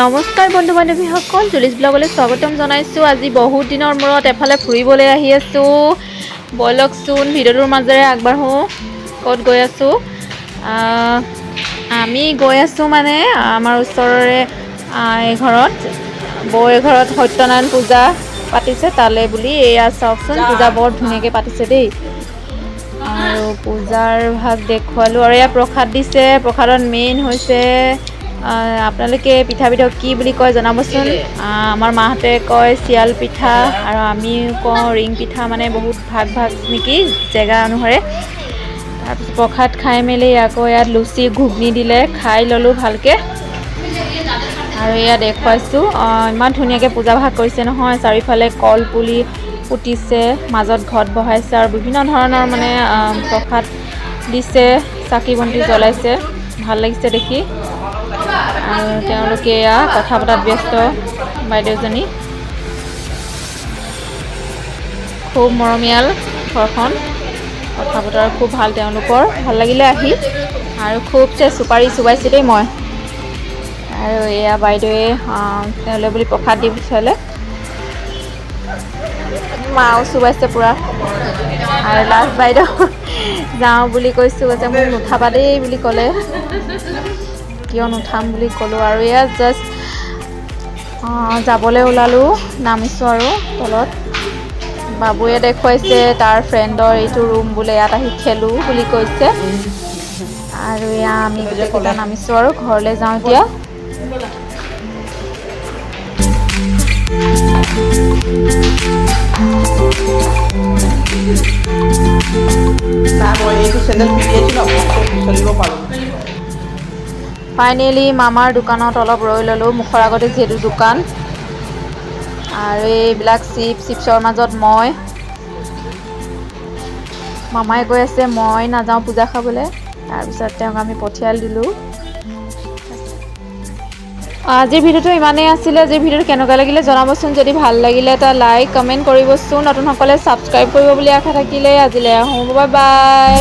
নমস্কাৰ বন্ধু বান্ধৱীসকল, জুলিছ ব্লগলৈ স্বাগতম জনাইছোঁ। আজি বহুত দিনৰ মূৰত এফালে ফুৰিবলৈ আহি আছোঁ। ব'লকচোন ভিডিঅ'টোৰ মাজেৰে আগবাঢ়োঁ। ক'ত গৈ আছোঁ? আমি গৈ আছোঁ মানে আমাৰ ওচৰৰে এঘৰত, বৌ এঘৰত সত্যনাৰায়ণ পূজা পাতিছে তালৈ বুলি। এয়া চাওকচোন, পূজা বৰ ধুনীয়াকৈ পাতিছে দেই। আৰু পূজাৰ ভাগ দেখুৱালোঁ আৰু এয়া প্ৰসাদ দিছে। প্ৰসাদত মেইন হৈছে আপোনালোকে পিঠাবিধক কি বুলি কয় জনাবচোন। আমাৰ মাহঁতে কয় চিয়াল পিঠা আৰু আমিও কওঁ ৰিং পিঠা, মানে বহুত ভাগ নেকি জেগা অনুসাৰে। তাৰপিছত প্ৰসাদ খাই মেলি আকৌ ইয়াত লুচি ঘুগনি দিলে, খাই ল'লোঁ ভালকৈ। আৰু এয়া দেখুৱাইছোঁ, ইমান ধুনীয়াকৈ পূজা ভাগ কৰিছে নহয়। চাৰিওফালে কল পুলি পুতিছে, মাজত ঘট বহাইছে আৰু বিভিন্ন ধৰণৰ মানে প্ৰসাদ দিছে, চাকি বন্তি জ্বলাইছে, ভাল লাগিছে দেখি। আৰু তেওঁলোকে এয়া কথা পতাত ব্যস্ত, বাইদেউজনী। খুব মৰমীয়াল ঘৰখন, কথা বতৰা খুব ভাল তেওঁলোকৰ, ভাল লাগিলে আহি। আৰু খুবছে চুপাৰী চুবাইছোঁ দেই মই। আৰু এয়া বাইদেৱে তেওঁলৈ বুলি প্ৰসাদ দি পঠিয়ালে, মাও চুবাইছে পূৰা। আৰু লাষ্ট বাইদেউ যাওঁ বুলি কৈছোঁ, কৈছে মোক নুঠাবা দেই বুলি ক'লে। কিয় নুঠাম বুলি ক'লোঁ। আৰু এয়া জাষ্ট যাবলৈ ওলালোঁ, নামিছোঁ আৰু তলত। বাবুৱে দেখুৱাইছে তাৰ ফ্ৰেণ্ডৰ এইটো ৰুম বোলে, ইয়াত আহি খেলোঁ বুলি কৈছে। আৰু এয়া আমি গোটেইকেইটা নামিছোঁ আৰু ঘৰলৈ যাওঁ এতিয়া। ফাইনেলি মামাৰ দোকানত অলপ ৰৈ ল'লোঁ, মুখৰ আগতে যিহেতু দোকান। আৰু এইবিলাক চিপছৰ মাজত মামাই কৈ আছে মই নাযাওঁ পূজা খাবলৈ। তাৰপিছত তেওঁক আমি পঠিয়াই দিলোঁ। আজিৰ ভিডিঅ'টো ইমানেই আছিলে। আজিৰ ভিডিঅ'টো কেনেকুৱা লাগিলে জনাবচোন। যদি ভাল লাগিলে এটা লাইক কমেণ্ট কৰিবচোন। নতুনসকলে ছাবস্ক্ৰাইব কৰিব বুলি আশা থাকিলে আজিলৈ আহোঁ। Bye bye.